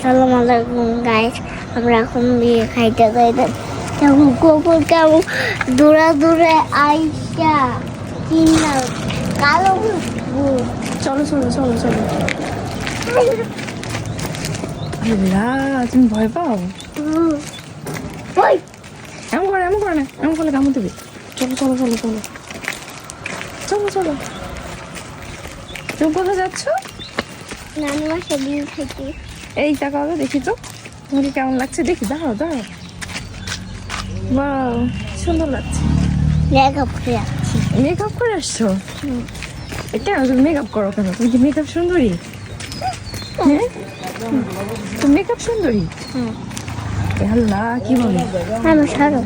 আসসালামু আলাইকুম গাইস, আমরা এখন বিয়ে খাইতে যাইতাম। তখন কুকুর কেমন দূরে দূরে আইসা চিন্তা কালো কুকুর। চলো চলো চলো চলো। আল্লাহ, তুমি ভয় পাও? ওই এমন করে না, এমন করলে কামড় দেবে। চলো চলো চলো চলো চলো চলো। তুমি কোথায় যাচ্ছ? নানু বাসা বিয়ে খাইতে। এই তাকাও তো, দেখি তো তোমাকে কেমন লাগছে, দেখি। দাঁড়াও দাঁড়াও। বাহ, সুন্দর লাগছে। মেকআপ করে আসছি। মেকআপ করে আসছো? এটা তুমি মেকআপ করো কেন? তুমি কি মেকআপ সুন্দরী? হ্যাঁ, তুমি মেকআপ সুন্দরী। আল্লাহ, কি বলে? আমি সরো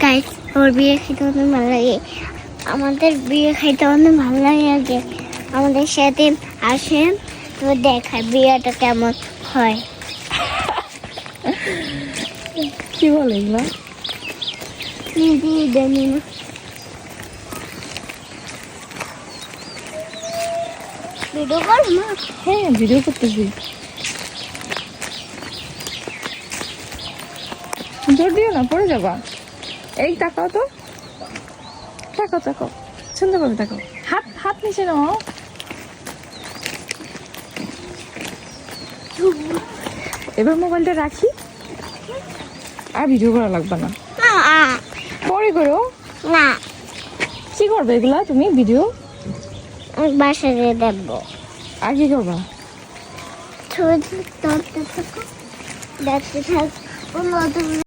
গাইস, ওর বিয়ে খাইতে অনেক ভালো লাগে। আমাদের বিয়ে খাইতে অনেক ভালো লাগে আগে। আমাদের সাথে আসেন তো দেখায় বিয়েটা কেমন হয়। কি বলে এগুলা? নিজেই জানি না। ভিডিও কর মা। হ্যাঁ, ভিডিও করতেছি। জোর দিও না, পড়ে যাবা। এই তাকাও তো, তাকাও তাকাও, সুন্দরভাবে তাকাও। হাত হাত নিচে নাও। এবার মোবাইলটা রাখি, আর ভিডিও করা লাগবে না। পরে করো। না, কি করবে এগুলা তুমি? ভিডিও আমি বাসায় যেয়ে দেখবো। আর কি করবা? ছবি তুলতে থাকো, দেখতে থাকো।